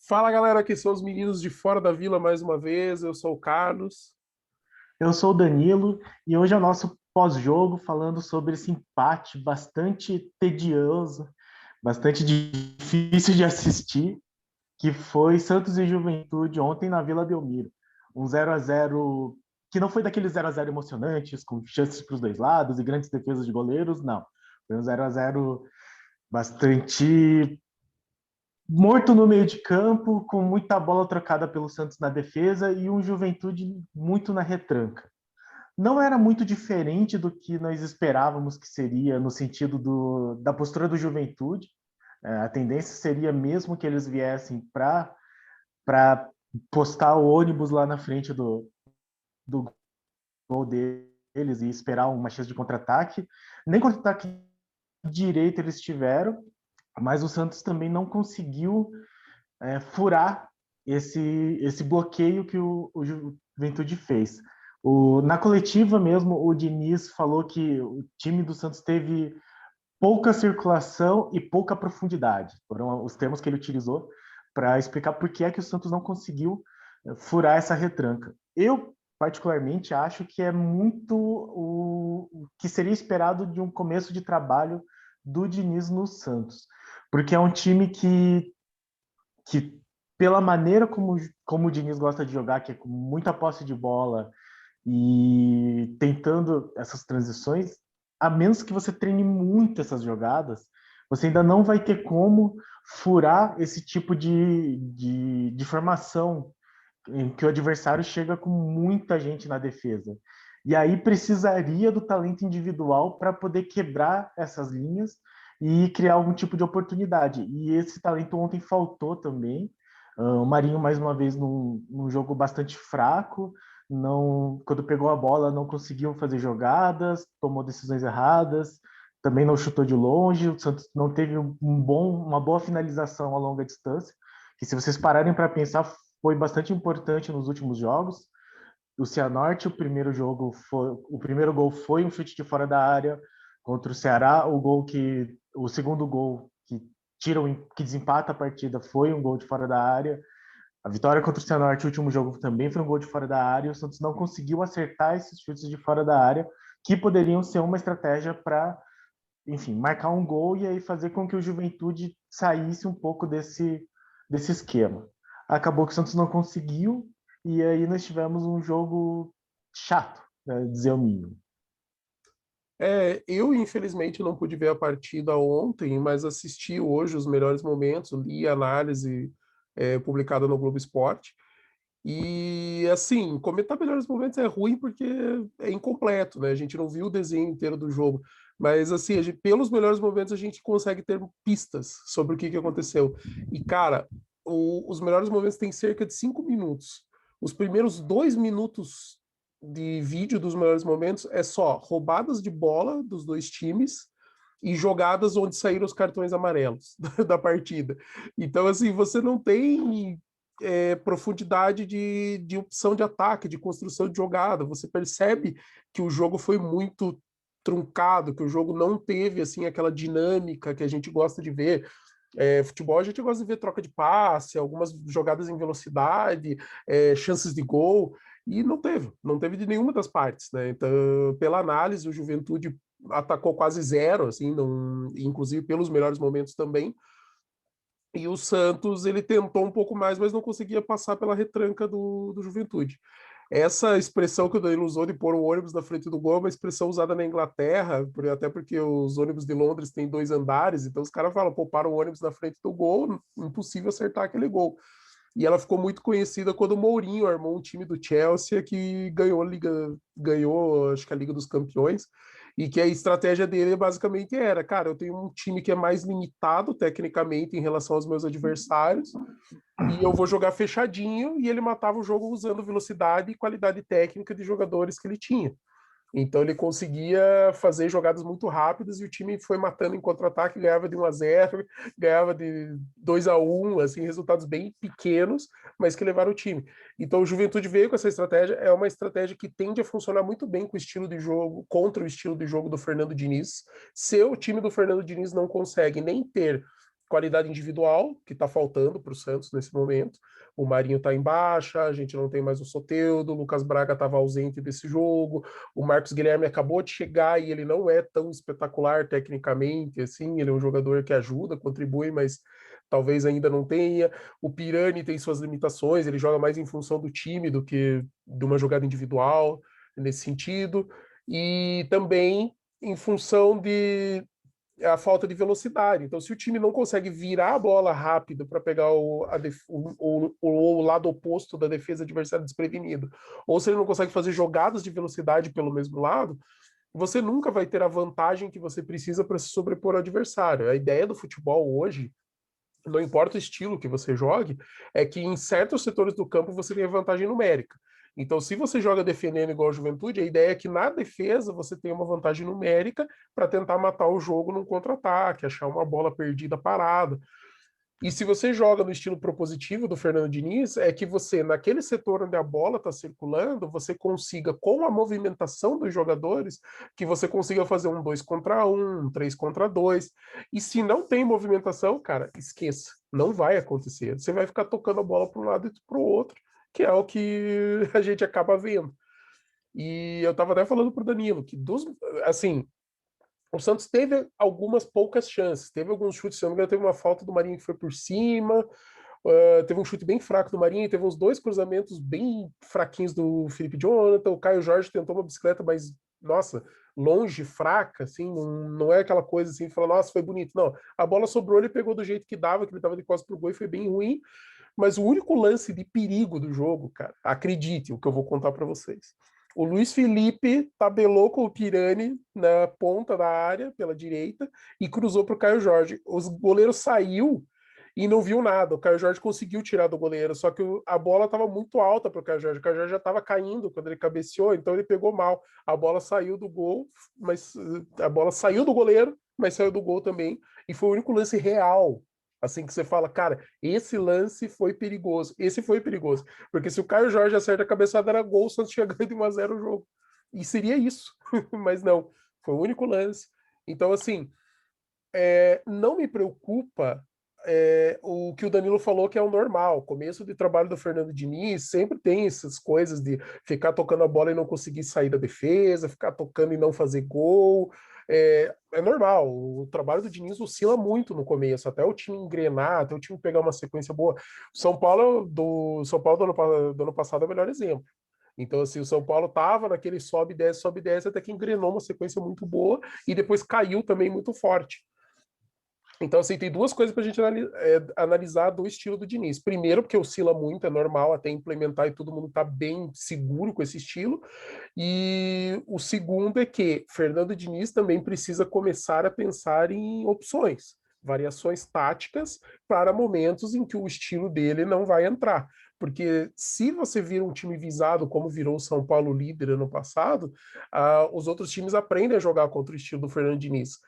Fala galera, aqui são os meninos de Fora da Vila mais uma vez. Eu sou o Carlos. Eu sou o Danilo e hoje é o nosso pós-jogo falando sobre esse empate bastante tedioso, bastante difícil de assistir, que foi Santos e Juventude ontem na Vila Belmiro. Um 0-0 que não foi daqueles 0-0 emocionantes, com chances para os dois lados e grandes defesas de goleiros, não. Foi um 0-0 bastante morto no meio de campo, com muita bola trocada pelo Santos na defesa e um Juventude muito na retranca. Não era muito diferente do que nós esperávamos que seria no sentido da postura do Juventude. A tendência seria mesmo que eles viessem para postar o ônibus lá na frente do gol deles e esperar uma chance de contra-ataque. Nem contra-ataque direito eles tiveram, mas o Santos também não conseguiu furar esse bloqueio que o Juventude fez. Na coletiva mesmo, o Diniz falou que o time do Santos teve pouca circulação e pouca profundidade. Foram os termos que ele utilizou para explicar por que é que o Santos não conseguiu furar essa retranca. Eu, particularmente, acho que é muito o que seria esperado de um começo de trabalho do Diniz no Santos. Porque é um time que pela maneira como o Diniz gosta de jogar, que é com muita posse de bola e tentando essas transições, a menos que você treine muito essas jogadas, você ainda não vai ter como furar esse tipo de formação em que o adversário chega com muita gente na defesa. E aí precisaria do talento individual para poder quebrar essas linhas e criar algum tipo de oportunidade. E esse talento ontem faltou também. O Marinho, mais uma vez, num jogo bastante fraco, não, quando pegou a bola, não conseguiu fazer jogadas, tomou decisões erradas, também não chutou de longe. O Santos não teve uma boa finalização a longa distância, que se vocês pararem para pensar, foi bastante importante nos últimos jogos. O Cianorte, o primeiro gol foi um chute de fora da área contra o Ceará. O segundo gol que desempata a partida foi um gol de fora da área. A vitória contra o Cianorte, o último jogo, também foi um gol de fora da área. E o Santos não conseguiu acertar esses chutes de fora da área, que poderiam ser uma estratégia para, enfim, marcar um gol e aí fazer com que o Juventude saísse um pouco desse esquema. Acabou que o Santos não conseguiu e aí nós tivemos um jogo chato, né, dizer o mínimo. Eu infelizmente não pude ver a partida ontem, mas assisti hoje os melhores momentos, li a análise publicada no Globo Esporte. E assim, comentar melhores momentos é ruim porque é incompleto, né? A gente não viu o desenho inteiro do jogo. Mas assim, pelos melhores momentos a gente consegue ter pistas sobre o que que aconteceu. E cara, os melhores momentos têm cerca de 5 minutos. Os primeiros 2 minutos de vídeo dos melhores momentos é só roubadas de bola dos dois times e jogadas onde saíram os cartões amarelos da partida. Então, assim, você não tem profundidade de opção de ataque, de construção de jogada. Você percebe que o jogo foi muito truncado, que o jogo não teve assim aquela dinâmica que a gente gosta de ver. Futebol a gente gosta de ver troca de passe, algumas jogadas em velocidade, chances de gol, e não teve de nenhuma das partes, né? Então, pela análise, o Juventude atacou quase zero, assim, não, inclusive pelos melhores momentos também, e o Santos, ele tentou um pouco mais, mas não conseguia passar pela retranca do Juventude. Essa expressão que o Danilo usou de pôr o ônibus na frente do gol é uma expressão usada na Inglaterra, até porque os ônibus de Londres têm 2 andares, então os caras falam, pô, para o ônibus na frente do gol, impossível acertar aquele gol. E ela ficou muito conhecida quando o Mourinho armou um time do Chelsea que ganhou a Liga, ganhou, acho que a Liga dos Campeões, e que a estratégia dele basicamente era, cara, eu tenho um time que é mais limitado tecnicamente em relação aos meus adversários, e eu vou jogar fechadinho, e ele matava o jogo usando velocidade e qualidade técnica de jogadores que ele tinha. Então ele conseguia fazer jogadas muito rápidas e o time foi matando em contra-ataque, ganhava de 1-0, ganhava de 2-1, assim, resultados bem pequenos, mas que levaram o time. Então o Juventude veio com essa estratégia, é uma estratégia que tende a funcionar muito bem com o estilo de jogo, contra o estilo de jogo do Fernando Diniz. Se o time do Fernando Diniz não consegue nem ter qualidade individual, que está faltando para o Santos nesse momento. O Marinho está em baixa, a gente não tem mais o Soteldo, o Lucas Braga estava ausente desse jogo, o Marcos Guilherme acabou de chegar e ele não é tão espetacular tecnicamente, assim, ele é um jogador que ajuda, contribui, mas talvez ainda não tenha. O Pirani tem suas limitações, ele joga mais em função do time do que de uma jogada individual, nesse sentido, e também em função de a falta de velocidade. Então, se o time não consegue virar a bola rápido para pegar o lado oposto da defesa adversária desprevenido, ou se ele não consegue fazer jogadas de velocidade pelo mesmo lado, você nunca vai ter a vantagem que você precisa para se sobrepor ao adversário. A ideia do futebol hoje, não importa o estilo que você jogue, é que em certos setores do campo você tem vantagem numérica. Então, se você joga defendendo igual a Juventude, a ideia é que na defesa você tenha uma vantagem numérica para tentar matar o jogo num contra-ataque, achar uma bola perdida parada. E se você joga no estilo propositivo do Fernando Diniz, é que você, naquele setor onde a bola está circulando, você consiga, com a movimentação dos jogadores, que você consiga fazer um 2 contra 1, um 3 contra 2. E se não tem movimentação, cara, esqueça. Não vai acontecer. Você vai ficar tocando a bola para um lado e para o outro, que é o que a gente acaba vendo. E eu estava até falando para o Danilo, que assim, o Santos teve algumas poucas chances, teve alguns chutes, se não me engano, teve uma falta do Marinho que foi por cima, teve um chute bem fraco do Marinho, teve uns dois cruzamentos bem fraquinhos do Felipe Jonathan, o Caio Jorge tentou uma bicicleta, mas, nossa, longe, fraca, assim, não é aquela coisa assim, fala, nossa, foi bonito, não, a bola sobrou, ele pegou do jeito que dava, que ele tava de costas pro gol e foi bem ruim, mas o único lance de perigo do jogo, cara, acredite, o que eu vou contar para vocês. O Luiz Felipe tabelou com o Pirani na ponta da área, pela direita, e cruzou para o Caio Jorge. O goleiro saiu e não viu nada. O Caio Jorge conseguiu tirar do goleiro, só que a bola estava muito alta para o Caio Jorge. O Caio Jorge já estava caindo quando ele cabeceou, então ele pegou mal. A bola saiu do gol, mas a bola saiu do goleiro, mas saiu do gol também. E foi o único lance real. Assim que você fala, cara, esse lance foi perigoso. Esse foi perigoso. Porque se o Caio Jorge acerta a cabeçada, era gol, o Santos tinha ganho de 1-0 o jogo. E seria isso. Mas não, foi o único lance. Então, assim, não me preocupa o que o Danilo falou que é o normal. Começo de trabalho do Fernando Diniz sempre tem essas coisas de ficar tocando a bola e não conseguir sair da defesa, ficar tocando e não fazer gol. É normal. O trabalho do Diniz oscila muito no começo, até o time engrenar, até o time pegar uma sequência boa. São Paulo do ano passado é o melhor exemplo. Então, assim, o São Paulo estava naquele sobe e desce, até que engrenou uma sequência muito boa e depois caiu também muito forte. Então, assim, tem duas coisas para a gente analisar do estilo do Diniz. Primeiro, porque oscila muito, é normal até implementar e todo mundo está bem seguro com esse estilo. E o segundo é que Fernando Diniz também precisa começar a pensar em opções, variações táticas para momentos em que o estilo dele não vai entrar. Porque se você vira um time visado, como virou o São Paulo líder ano passado, os outros times aprendem a jogar contra o estilo do Fernando Diniz.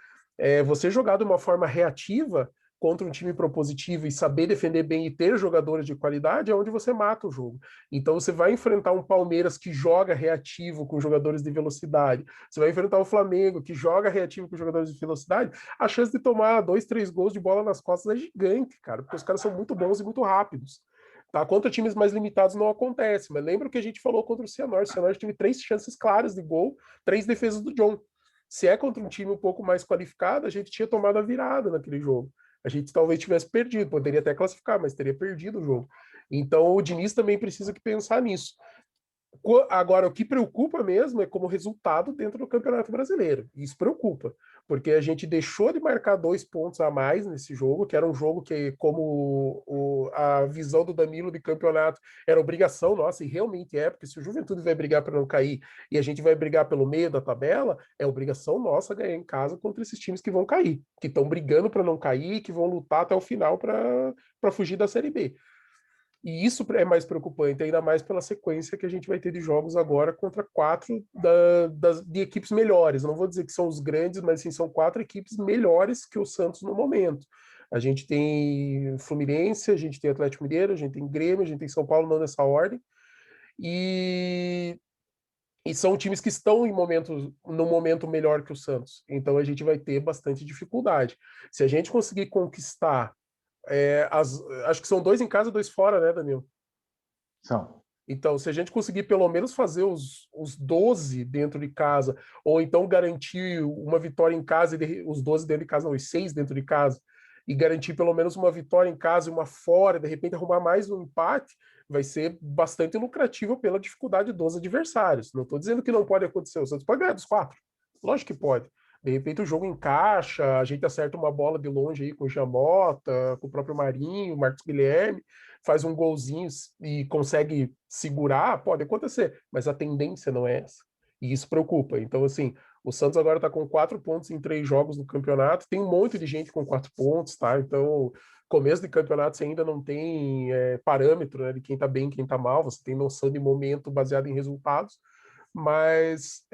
Você jogar de uma forma reativa contra um time propositivo e saber defender bem e ter jogadores de qualidade é onde você mata o jogo. Então você vai enfrentar um Palmeiras que joga reativo com jogadores de velocidade, você vai enfrentar o Flamengo que joga reativo com jogadores de velocidade, a chance de tomar 2, 3 gols de bola nas costas é gigante, cara, porque os caras são muito bons e muito rápidos. Tá? Contra times mais limitados não acontece, mas lembra o que a gente falou contra o Cianorte. O Cianorte teve 3 chances claras de gol, 3 defesas do John. Se é contra um time um pouco mais qualificado, a gente tinha tomado a virada naquele jogo. A gente talvez tivesse perdido, poderia até classificar, mas teria perdido o jogo. Então o Diniz também precisa que pensar nisso. Agora, o que preocupa mesmo é como resultado dentro do Campeonato Brasileiro. Isso preocupa, porque a gente deixou de marcar 2 pontos a mais nesse jogo, que era um jogo que, como a visão do Danilo de campeonato, era obrigação nossa, e realmente é, porque se o Juventude vai brigar para não cair e a gente vai brigar pelo meio da tabela, é obrigação nossa ganhar em casa contra esses times que vão cair, que estão brigando para não cair, que vão lutar até o final para fugir da Série B. E isso é mais preocupante, ainda mais pela sequência que a gente vai ter de jogos agora contra 4 de equipes melhores. Não vou dizer que são os grandes, mas sim, são 4 equipes melhores que o Santos no momento. A gente tem Fluminense, a gente tem Atlético Mineiro, a gente tem Grêmio, a gente tem São Paulo, não nessa ordem. E E são times que estão no momento melhor que o Santos. Então a gente vai ter bastante dificuldade. Se a gente conseguir conquistar, acho que são 2 em casa, 2 fora, né, Danilo? São. Então, se a gente conseguir pelo menos fazer os 12 dentro de casa, ou então garantir uma vitória em casa, e os 12 dentro de casa, não, os 6 dentro de casa, e garantir pelo menos uma vitória em casa e uma fora, de repente arrumar mais um empate, vai ser bastante lucrativo pela dificuldade dos adversários. Não estou dizendo que não pode acontecer, o Santos pode ganhar dos 4. Lógico que pode. De repente o jogo encaixa, a gente acerta uma bola de longe aí com o Jamota, com o próprio Marinho, Marcos Guilherme, faz um golzinho e consegue segurar, pode acontecer, mas a tendência não é essa. E isso preocupa. Então, assim, o Santos agora está com 4 pontos em 3 jogos no campeonato. Tem um monte de gente com 4 pontos, tá? Então, começo de campeonato você ainda não tem parâmetro, né, de quem tá bem, quem tá mal. Você tem noção de momento baseado em resultados. Mas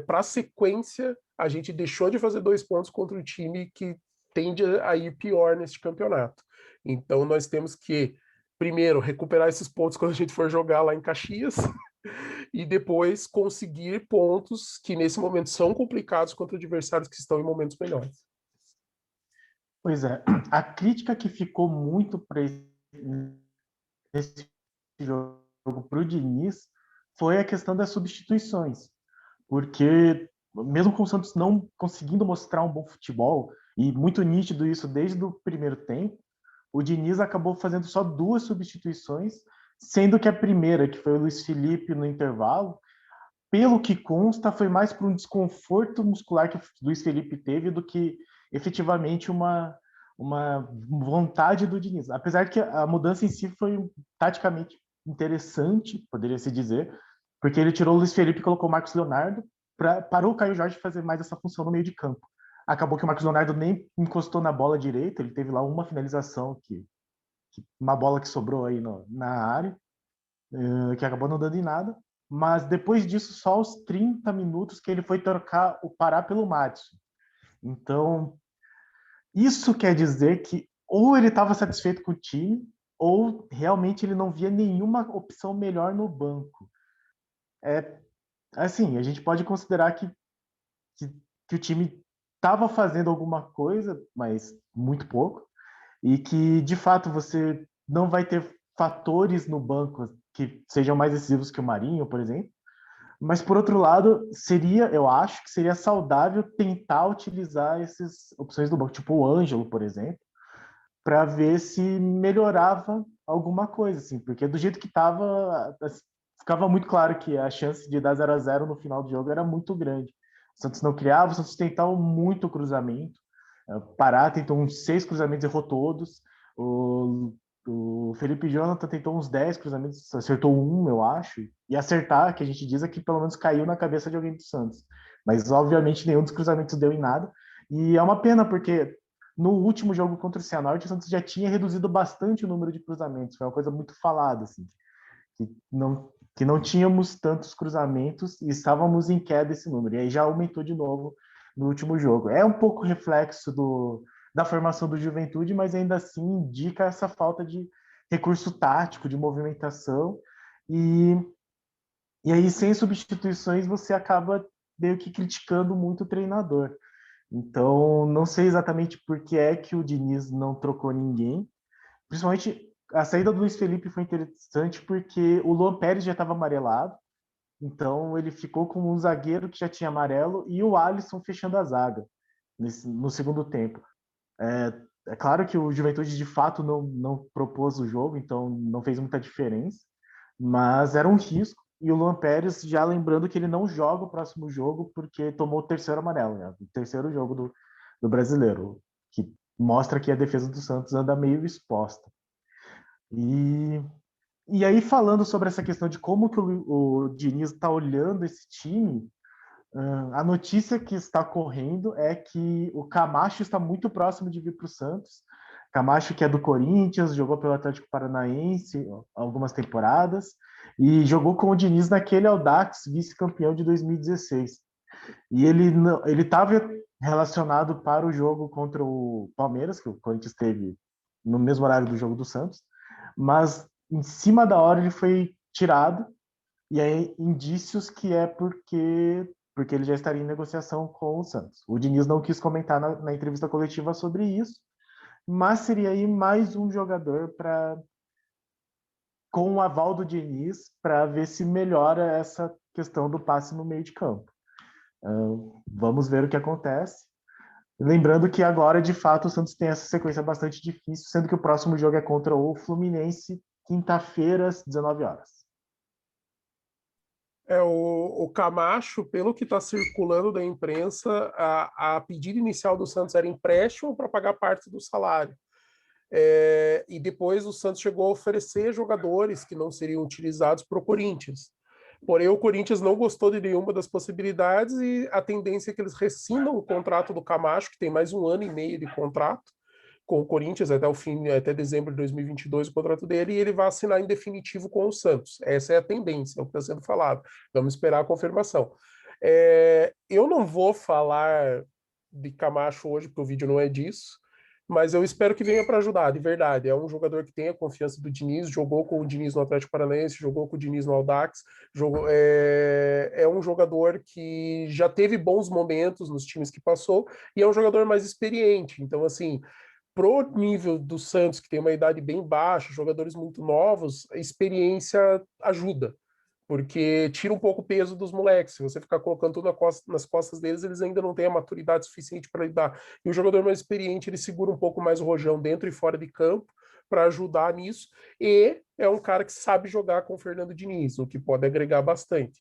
para a sequência, a gente deixou de fazer 2 pontos contra o time que tende a ir pior neste campeonato. Então, nós temos que primeiro, recuperar esses pontos quando a gente for jogar lá em Caxias, e depois conseguir pontos que nesse momento são complicados contra adversários que estão em momentos melhores. Pois é, a crítica que ficou muito para esse jogo para o Diniz foi a questão das substituições, porque mesmo com o Santos não conseguindo mostrar um bom futebol, e muito nítido isso desde o primeiro tempo, o Diniz acabou fazendo só 2 substituições, sendo que a primeira, que foi o Luiz Felipe no intervalo, pelo que consta, foi mais por um desconforto muscular que o Luiz Felipe teve do que efetivamente uma vontade do Diniz. Apesar que a mudança em si foi taticamente interessante, poderia se dizer, porque ele tirou o Luiz Felipe e colocou o Marcos Leonardo, parou o Caio Jorge fazer mais essa função no meio de campo. Acabou que o Marcos Leonardo nem encostou na bola direita, ele teve lá uma finalização, uma bola que sobrou aí na área, que acabou não dando em nada. Mas depois disso, só aos 30 minutos que ele foi trocar o Pará pelo Madison. Então, isso quer dizer que ou ele estava satisfeito com o time, ou realmente ele não via nenhuma opção melhor no banco. É assim, a gente pode considerar que, que o time estava fazendo alguma coisa, mas muito pouco, e que de fato você não vai ter fatores no banco que sejam mais decisivos que o Marinho, por exemplo. Mas por outro lado, eu acho que seria saudável tentar utilizar essas opções do banco, tipo o Ângelo, por exemplo, para ver se melhorava alguma coisa, assim, porque do jeito que estava, ficava muito claro que a chance de dar 0-0 no final do jogo era muito grande. O Santos não criava, o Santos tentava muito cruzamento. O Pará tentou uns 6 cruzamentos, errou todos. O Felipe Jonathan tentou uns 10 cruzamentos, acertou um, eu acho. E acertar, que a gente diz, é que pelo menos caiu na cabeça de alguém do Santos. Mas, obviamente, nenhum dos cruzamentos deu em nada. E é uma pena, porque no último jogo contra o Cianorte, o Santos já tinha reduzido bastante o número de cruzamentos. Foi uma coisa muito falada, assim. Que não tínhamos tantos cruzamentos e estávamos em queda esse número. E aí já aumentou de novo no último jogo. É um pouco reflexo da formação do Juventude, mas ainda assim indica essa falta de recurso tático, de movimentação. E, e aí, sem substituições, você acaba meio que criticando muito o treinador. Então, não sei exatamente por que é que o Diniz não trocou ninguém. Principalmente a saída do Luiz Felipe foi interessante porque o Luan Pérez já estava amarelado, então ele ficou com um zagueiro que já tinha amarelo e o Alisson fechando a zaga no segundo tempo. É claro que o Juventude de fato não propôs o jogo, então não fez muita diferença, mas era um risco. E o Luan Pérez, já lembrando que ele não joga o próximo jogo porque tomou o terceiro amarelo, né? O terceiro jogo do brasileiro, que mostra que a defesa do Santos anda meio exposta. E, e aí, falando sobre essa questão de como que o Diniz está olhando esse time, a notícia que está correndo é que o Camacho está muito próximo de vir para o Santos. Camacho, que é do Corinthians, jogou pelo Atlético Paranaense algumas temporadas e jogou com o Diniz naquele Audax, vice-campeão de 2016. E ele estava relacionado para o jogo contra o Palmeiras, que o Corinthians teve no mesmo horário do jogo do Santos, mas em cima da hora ele foi tirado E aí, indícios que é porque ele já estaria em negociação com o Santos. O Diniz não quis comentar na entrevista coletiva sobre isso, mas seria aí mais um jogador com o aval do Diniz para ver se melhora essa questão do passe no meio de campo. Vamos ver o que acontece. Lembrando que agora, de fato, o Santos tem essa sequência bastante difícil, sendo que o próximo jogo é contra o Fluminense, quinta-feira, às 19 horas. O Camacho, pelo que está circulando da imprensa, a pedido inicial do Santos era empréstimo para pagar parte do salário. E depois o Santos chegou a oferecer jogadores que não seriam utilizados para o Corinthians. Porém, o Corinthians não gostou de nenhuma das possibilidades e a tendência é que eles rescindam o contrato do Camacho, que tem mais 1 ano e meio de contrato com o Corinthians até o fim, até dezembro de 2022, o contrato dele, e ele vai assinar em definitivo com o Santos. Essa é a tendência, é o que está sendo falado. Vamos esperar a confirmação. Eu não vou falar de Camacho hoje, porque o vídeo não é disso, mas eu espero que venha para ajudar, de verdade. É um jogador que tem a confiança do Diniz, jogou com o Diniz no Atlético Paranaense, jogou com o Diniz no Audax, é um jogador que já teve bons momentos nos times que passou e é um jogador mais experiente. Então, assim, pro nível do Santos, que tem uma idade bem baixa, jogadores muito novos, a experiência ajuda, porque tira um pouco o peso dos moleques. Se você ficar colocando tudo nas costas deles, eles ainda não têm a maturidade suficiente para lidar. E o jogador mais experiente, ele segura um pouco mais o rojão dentro e fora de campo para ajudar nisso. E é um cara que sabe jogar com o Fernando Diniz, o que pode agregar bastante.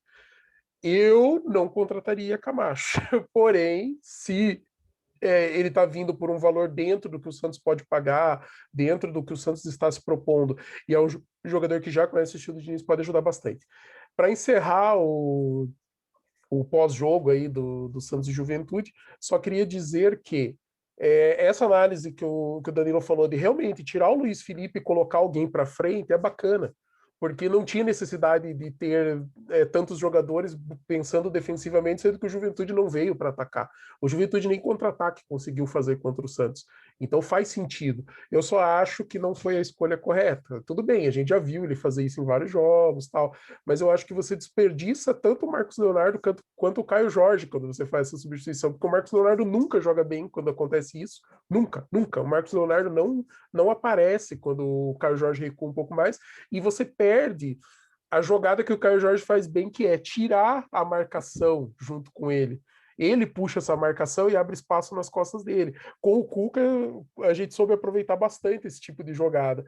Eu não contrataria Camacho, porém, se ele está vindo por um valor dentro do que o Santos pode pagar, dentro do que o Santos está se propondo, e é um jogador que já conhece o estilo de Diniz, pode ajudar bastante. Para encerrar o pós-jogo aí do Santos e Juventude, só queria dizer que essa análise que o Danilo falou de realmente tirar o Luiz Felipe e colocar alguém para frente é bacana, porque não tinha necessidade de ter tantos jogadores pensando defensivamente, sendo que o Juventude não veio para atacar. O Juventude nem contra-ataque conseguiu fazer contra o Santos. Então faz sentido. Eu só acho que não foi a escolha correta. Tudo bem, a gente já viu ele fazer isso em vários jogos, tal, mas eu acho que você desperdiça tanto o Marcos Leonardo quanto o Caio Jorge quando você faz essa substituição, porque o Marcos Leonardo nunca joga bem quando acontece isso. Nunca, nunca. O Marcos Leonardo não aparece quando o Caio Jorge recua um pouco mais, e você perde a jogada que o Caio Jorge faz bem, que é tirar a marcação junto com ele. Ele puxa essa marcação e abre espaço nas costas dele. Com o Cuca, a gente soube aproveitar bastante esse tipo de jogada.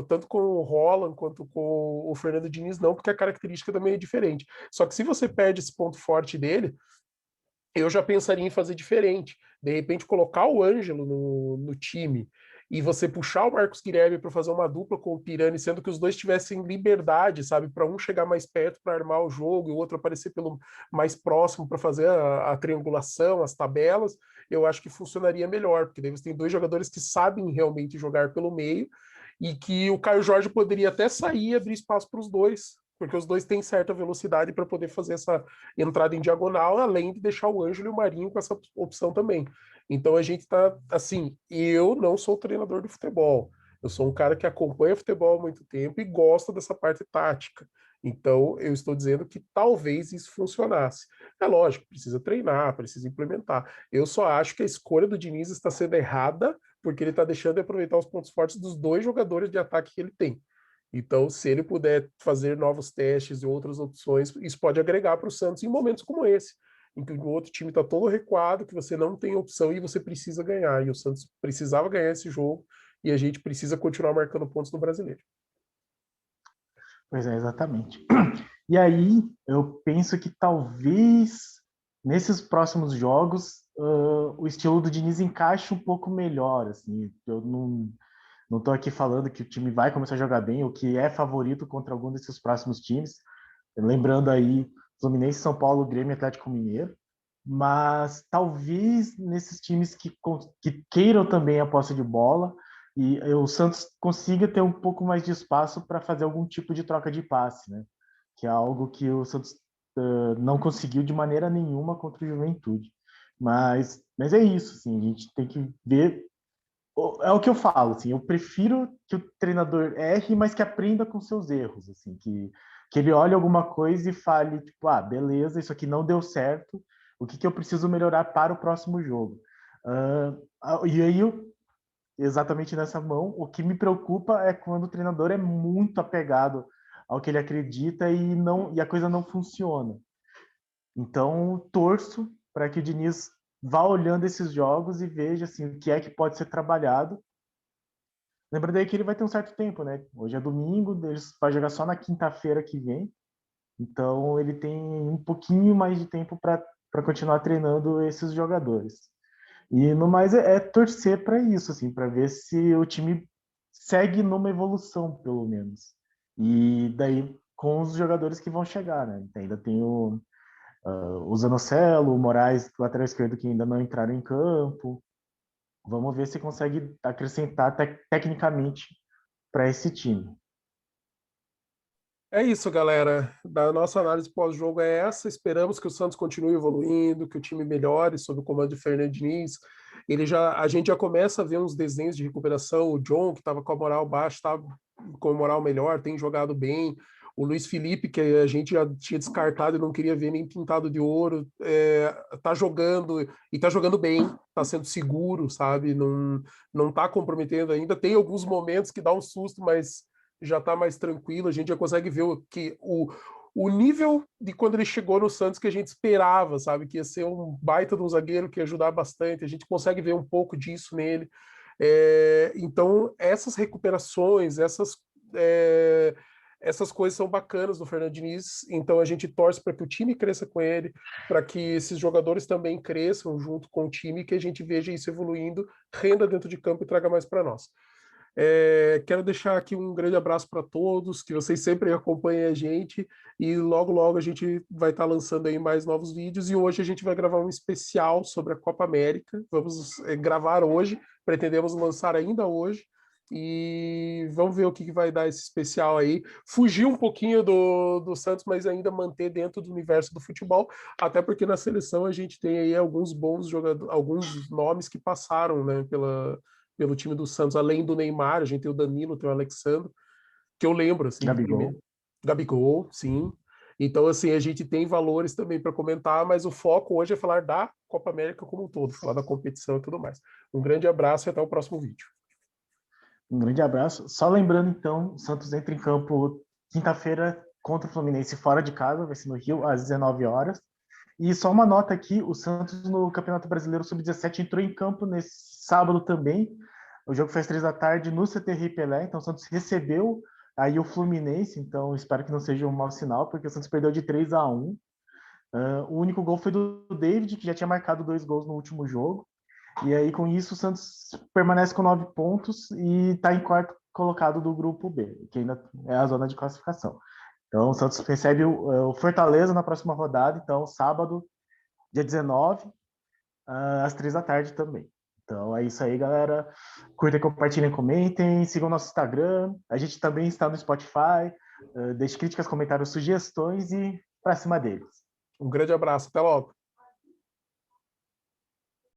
Tanto com o Roland quanto com o Fernando Diniz, não, porque a característica também é diferente. Só que se você perde esse ponto forte dele, eu já pensaria em fazer diferente. De repente, colocar o Ângelo no time e você puxar o Marcos Guilherme para fazer uma dupla com o Pirani, sendo que os dois tivessem liberdade, sabe, para um chegar mais perto para armar o jogo e o outro aparecer pelo mais próximo para fazer a triangulação, as tabelas, eu acho que funcionaria melhor, porque daí você tem dois jogadores que sabem realmente jogar pelo meio e que o Caio Jorge poderia até sair e abrir espaço para os dois, porque os dois têm certa velocidade para poder fazer essa entrada em diagonal, além de deixar o Ângelo e o Marinho com essa opção também. Então a gente está assim, eu não sou treinador de futebol. Eu sou um cara que acompanha futebol há muito tempo e gosta dessa parte tática. Então, eu estou dizendo que talvez isso funcionasse. É lógico, precisa treinar, precisa implementar. Eu só acho que a escolha do Diniz está sendo errada, porque ele está deixando de aproveitar os pontos fortes dos dois jogadores de ataque que ele tem. Então, se ele puder fazer novos testes e outras opções, isso pode agregar para o Santos em momentos como esse, em que o outro time está todo recuado, que você não tem opção e você precisa ganhar. E o Santos precisava ganhar esse jogo e a gente precisa continuar marcando pontos no Brasileiro. Pois é, exatamente. E aí, eu penso que talvez nesses próximos jogos o estilo do Diniz encaixe um pouco melhor. Assim, eu não estou aqui falando que o time vai começar a jogar bem, ou que é favorito contra algum desses próximos times. Lembrando aí, Fluminense, São Paulo, Grêmio e Atlético Mineiro. Mas talvez nesses times que queiram também a posse de bola, e o Santos consiga ter um pouco mais de espaço para fazer algum tipo de troca de passe, né? Que é algo que o Santos não conseguiu de maneira nenhuma contra o Juventude. Mas é isso, assim, a gente tem que ver. É o que eu falo, assim, eu prefiro que o treinador erre, mas que aprenda com seus erros, assim, que Que ele olhe alguma coisa e fale, tipo, ah, beleza, isso aqui não deu certo, o que eu preciso melhorar para o próximo jogo? E aí, exatamente nessa mão, o que me preocupa é quando o treinador é muito apegado ao que ele acredita e a coisa não funciona. Então, torço para que o Diniz vá olhando esses jogos e veja assim, o que é que pode ser trabalhado. Lembrando aí que ele vai ter um certo tempo, né? Hoje é domingo, ele vai jogar só na quinta-feira que vem. Então, ele tem um pouquinho mais de tempo para continuar treinando esses jogadores. E no mais é torcer para isso, assim, para ver se o time segue numa evolução, pelo menos. E daí com os jogadores que vão chegar, né? Ainda tem o Zanocelo, o Moraes, lateral esquerdo, que ainda não entraram em campo. Vamos ver se consegue acrescentar tecnicamente para esse time. É isso, galera. Da nossa análise pós-jogo é essa. Esperamos que o Santos continue evoluindo, que o time melhore sob o comando de Fernando Diniz. A gente já começa a ver uns desenhos de recuperação. O John, que estava com a moral baixa, está com a moral melhor, tem jogado bem. O Luiz Felipe, que a gente já tinha descartado e não queria ver nem pintado de ouro, tá jogando e tá jogando bem, tá sendo seguro, sabe? Não tá comprometendo ainda. Tem alguns momentos que dá um susto, mas já está mais tranquilo, a gente já consegue ver o nível de quando ele chegou no Santos que a gente esperava, sabe? Que ia ser um baita de um zagueiro que ia ajudar bastante, a gente consegue ver um pouco disso nele. Então, essas recuperações, essas coisas são bacanas do Fernando Diniz, então a gente torce para que o time cresça com ele, para que esses jogadores também cresçam junto com o time, que a gente veja isso evoluindo, renda dentro de campo e traga mais para nós. Quero deixar aqui um grande abraço para todos, que vocês sempre acompanhem a gente e logo, logo a gente vai estar lançando aí mais novos vídeos e hoje a gente vai gravar um especial sobre a Copa América. Vamos gravar hoje, pretendemos lançar ainda hoje e vamos ver o que vai dar esse especial aí. Fugir um pouquinho do Santos, mas ainda manter dentro do universo do futebol, até porque na seleção a gente tem aí alguns bons jogadores, alguns nomes que passaram, né, pelo time do Santos, além do Neymar, a gente tem o Danilo, tem o Alexandre, que eu lembro, assim, de primeiro. Gabigol. Gabigol, sim. Então, assim, a gente tem valores também para comentar, mas o foco hoje é falar da Copa América como um todo, falar da competição e tudo mais. Um grande abraço e até o próximo vídeo. Um grande abraço. Só lembrando, então, o Santos entra em campo quinta-feira contra o Fluminense fora de casa, vai ser no Rio, às 19 horas. E só uma nota aqui, o Santos no Campeonato Brasileiro Sub-17 entrou em campo nesse sábado também. O jogo foi às 3 da tarde no CT Pelé, então o Santos recebeu aí o Fluminense, então espero que não seja um mau sinal, porque o Santos perdeu de 3-1. O único gol foi do David, que já tinha marcado 2 gols no último jogo. E aí, com isso, o Santos permanece com 9 pontos e está em quarto colocado do grupo B, que ainda é a zona de classificação. Então, o Santos recebe o Fortaleza na próxima rodada, então, sábado, dia 19, às 3 da tarde também. Então, é isso aí, galera. Curtem, compartilhem, comentem, sigam nosso Instagram. A gente também está no Spotify. Deixe críticas, comentários, sugestões e para cima deles. Um grande abraço, até logo.